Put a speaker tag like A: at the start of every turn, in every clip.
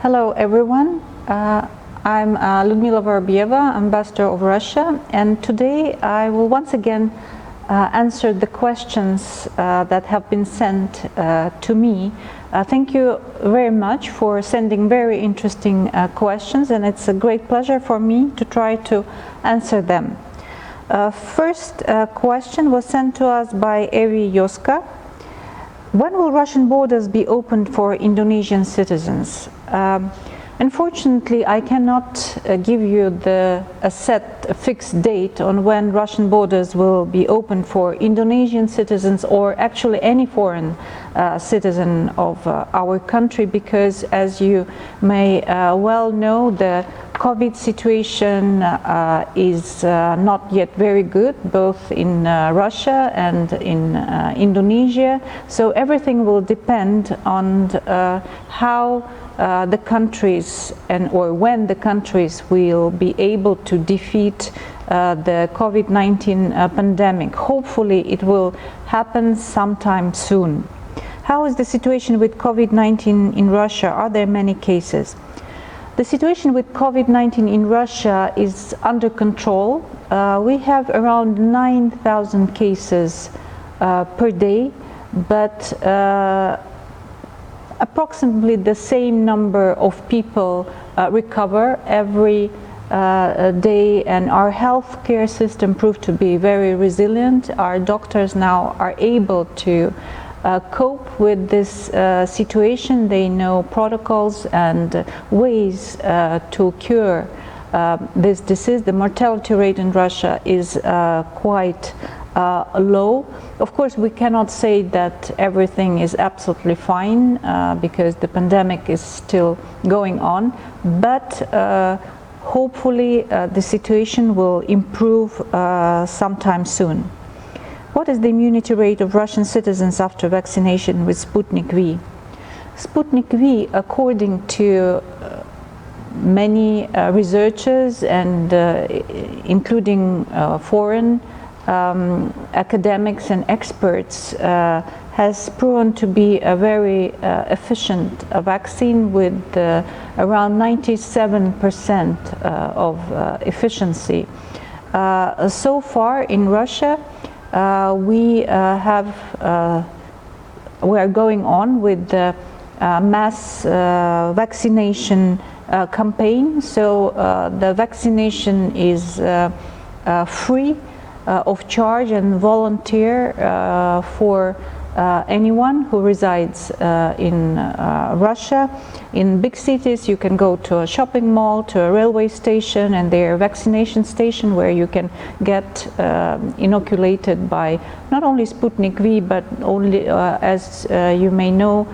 A: Hello everyone, I'm Lyudmila Vorobieva, Ambassador of Russia, and today I will once again answer the questions that have been sent to me. Thank you very much for sending very interesting questions, and it's a great pleasure for me to try to answer them. First question was sent to us by Evi Yoska. When will Russian borders be opened for Indonesian citizens? Unfortunately, I cannot give you a fixed date on when Russian borders will be opened for Indonesian citizens or actually any foreign citizen of our country, because as you may well know, the COVID situation is not yet very good, both in Russia and in Indonesia. So everything will depend on how the countries or when the countries will be able to defeat the COVID-19 pandemic. Hopefully it will happen sometime soon. How is the situation with COVID-19 in Russia? Are there many cases? The situation with COVID-19 in Russia is under control. We have around 9,000 cases per day, but approximately the same number of people recover every day, and our healthcare system proved to be very resilient. Our doctors now are able to cope with this situation. They know protocols and ways to cure this disease. The mortality rate in Russia is quite low. Of course, we cannot say that everything is absolutely fine because the pandemic is still going on, but hopefully the situation will improve sometime soon. What is the immunity rate of Russian citizens after vaccination with Sputnik V? Sputnik V, according to many researchers and including foreign academics and experts, has proven to be a very efficient vaccine with around 97% of efficiency. So far in Russia, we are going on with the mass vaccination campaign. So the vaccination is free of charge and volunteer for anyone who resides in Russia. In big cities, you can go to a shopping mall, to a railway station, and there are vaccination station where you can get inoculated by not only Sputnik V, but only, as you may know,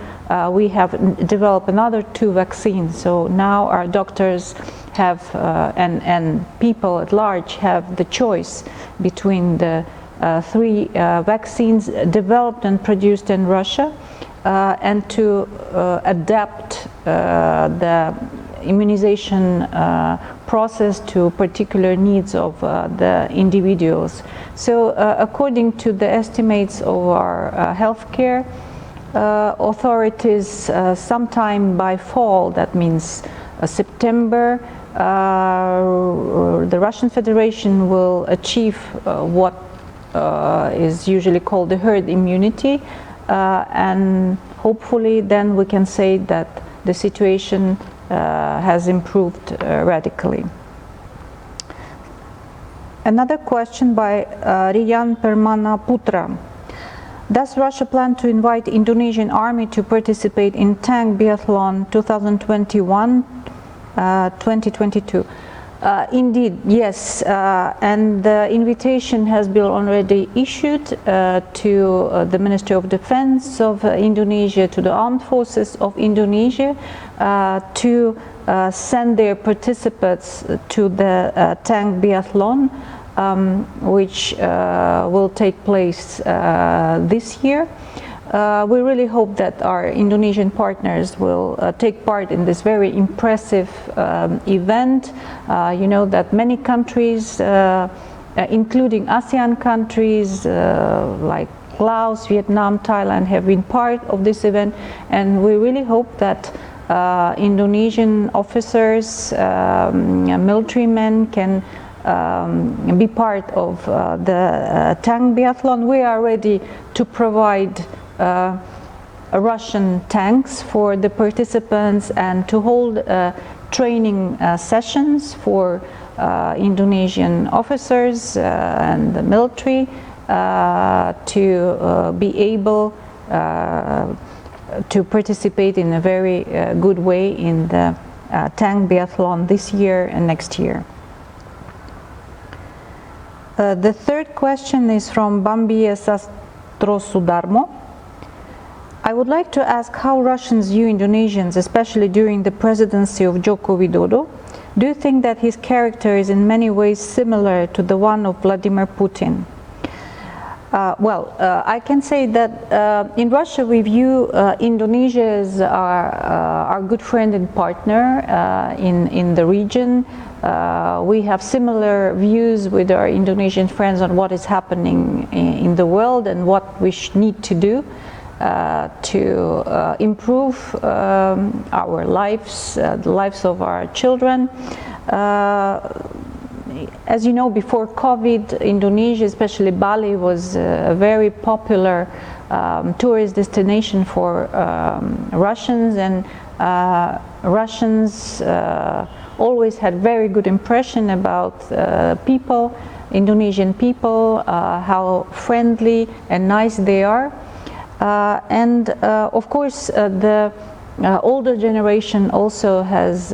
A: we have developed another 2 vaccines. So now our doctors have, and people at large have the choice between the 3 vaccines developed and produced in Russia, and to adapt the immunization process to particular needs of the individuals. So according to the estimates of our healthcare authorities, sometime by fall, that means September, the Russian Federation will achieve what is usually called the herd immunity, and hopefully then we can say that the situation has improved radically. Another question by Riyan Permana Putra. Does Russia plan to invite Indonesian army to participate in tank biathlon 2021-2022? Indeed, yes, and the invitation has been already issued to the Ministry of Defense of Indonesia, to the Armed Forces of Indonesia, to send their participants to the tank biathlon, which will take place this year. We really hope that our Indonesian partners will take part in this very impressive event. You know that many countries, including ASEAN countries like Laos, Vietnam, Thailand, have been part of this event, and we really hope that Indonesian officers, military men can be part of the tank biathlon. We are ready to provide Russian tanks for the participants and to hold training sessions for Indonesian officers and the military to be able to participate in a very good way in the tank biathlon this year and next year. The third question is from Bambi Sastrosudarmo. I would like to ask how Russians view Indonesians, especially during the presidency of Joko Widodo. Do you think that his character is in many ways similar to the one of Vladimir Putin? I can say that in Russia we view Indonesia as our good friend and partner in the region. We have similar views with our Indonesian friends on what is happening in the world and what we need to do to improve our lives, the lives of our children. As you know, before COVID, Indonesia, especially Bali, was a very popular tourist destination for Russians, and Russians always had very good impression about people, Indonesian people, how friendly and nice they are. And of course, the older generation also has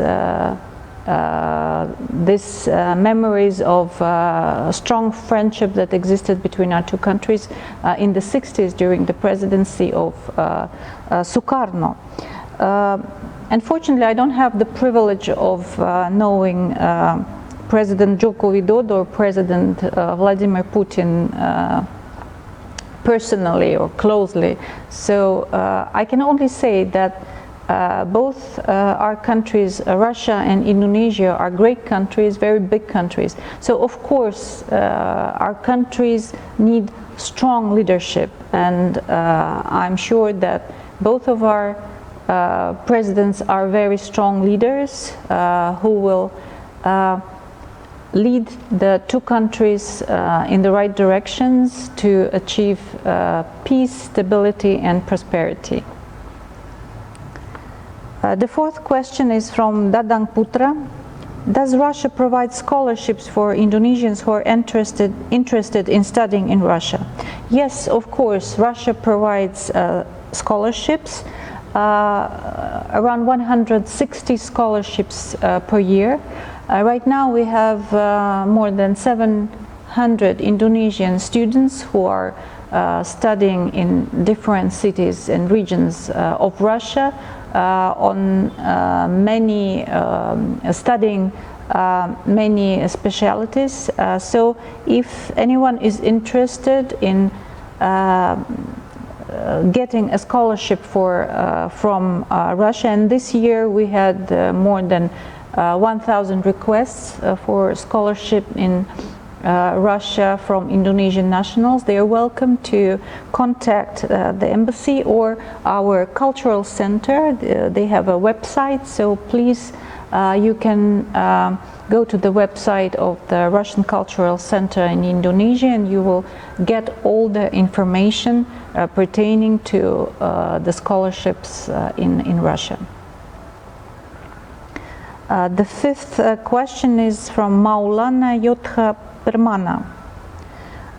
A: these memories of strong friendship that existed between our two countries in the 60s during the presidency of Sukarno. Unfortunately, I don't have the privilege of knowing President Joko Widodo or President Vladimir Putin personally or closely. So I can only say that both our countries, Russia and Indonesia, are great countries, very big countries. So of course our countries need strong leadership, and I'm sure that both of our presidents are very strong leaders who will lead the two countries in the right directions to achieve peace, stability and prosperity. The fourth question is from Dadang Putra. Does Russia provide scholarships for Indonesians who are interested in studying in Russia? Yes, of course, Russia provides scholarships, around 160 scholarships per year. Right now we have more than 700 Indonesian students who are studying in different cities and regions of Russia, studying many specialties. So if anyone is interested in getting a scholarship from Russia, and this year we had more than 1,000 requests for scholarship in Russia from Indonesian nationals, they are welcome to contact the embassy or our cultural center. They have a website, so please you can go to the website of the Russian Cultural Center in Indonesia, and you will get all the information pertaining to the scholarships in Russia. The fifth question is from Maulana Yotha Permana.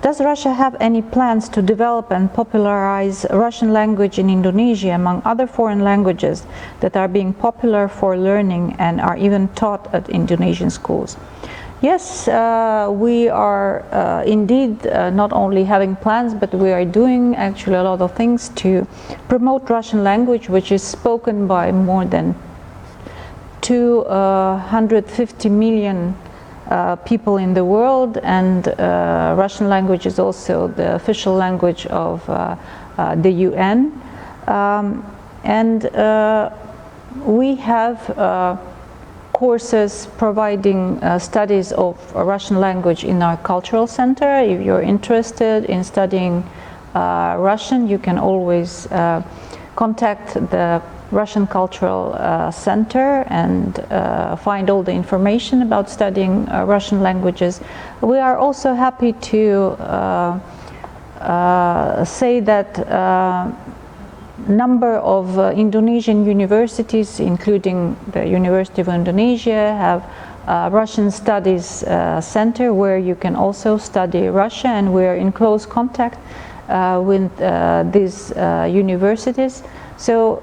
A: Does Russia have any plans to develop and popularize Russian language in Indonesia among other foreign languages that are being popular for learning and are even taught at Indonesian schools? Yes, we are indeed not only having plans, but we are doing actually a lot of things to promote Russian language, which is spoken by more than 250 million people in the world, and Russian language is also the official language of the UN. And we have courses providing studies of Russian language in our cultural center. If you're interested in studying Russian, you can always contact the Russian Cultural Center and find all the information about studying Russian languages. We are also happy to say that number of Indonesian universities, including the University of Indonesia, have Russian Studies Center where you can also study Russia, and we're in close contact with these universities. So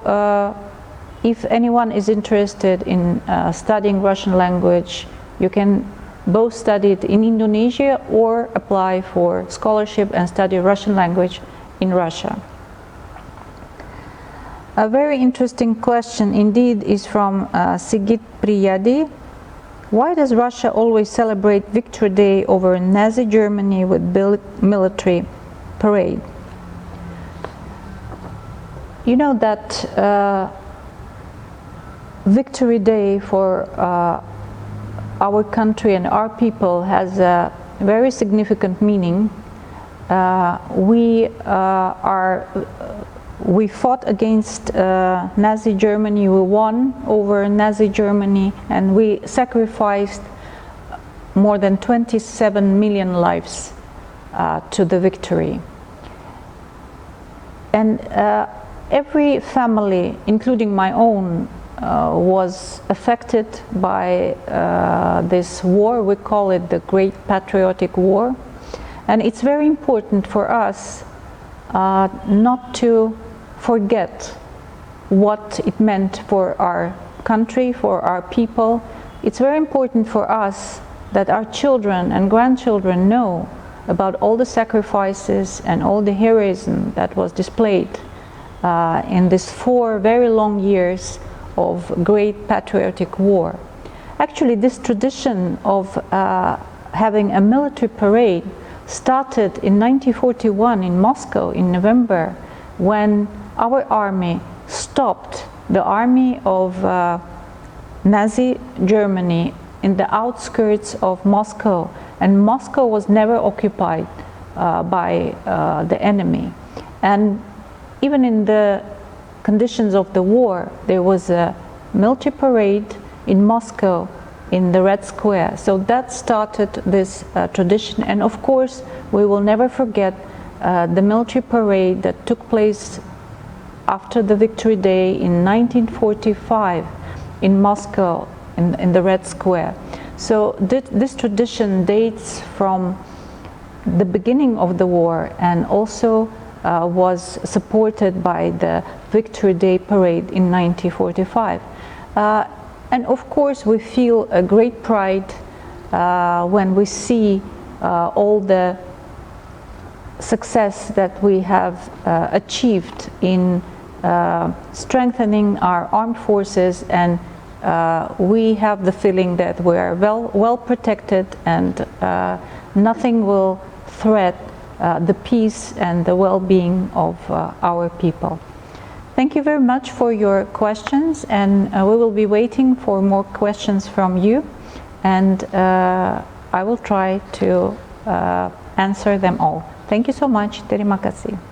A: if anyone is interested in studying Russian language, you can both study it in Indonesia or apply for scholarship and study Russian language in Russia. A very interesting question indeed is from Sigit Priyadi. Why does Russia always celebrate Victory Day over Nazi Germany with military parade? You know that Victory Day for our country and our people has a very significant meaning. We fought against Nazi Germany, we won over Nazi Germany, and we sacrificed more than 27 million lives to the victory. And every family, including my own, was affected by this war. We call it the Great Patriotic War. And it's very important for us not to forget what it meant for our country, for our people. It's very important for us that our children and grandchildren know about all the sacrifices and all the heroism that was displayed in these 4 very long years of Great Patriotic War. Actually, this tradition of having a military parade started in 1941 in Moscow in November, when our army stopped the army of Nazi Germany in the outskirts of Moscow, and Moscow was never occupied by the enemy. And even in the conditions of the war, there was a military parade in Moscow in the Red Square. So that started this tradition, and of course we will never forget the military parade that took place after the Victory Day in 1945 in Moscow in the Red Square. So this tradition dates from the beginning of the war, and also was supported by the Victory Day parade in 1945. And of course we feel a great pride when we see all the success that we have achieved in strengthening our armed forces, and we have the feeling that we are well protected, and nothing will threat the peace and the well-being of our people. Thank you very much for your questions, and we will be waiting for more questions from you, and I will try to answer them all. Thank you so much. Terima kasih.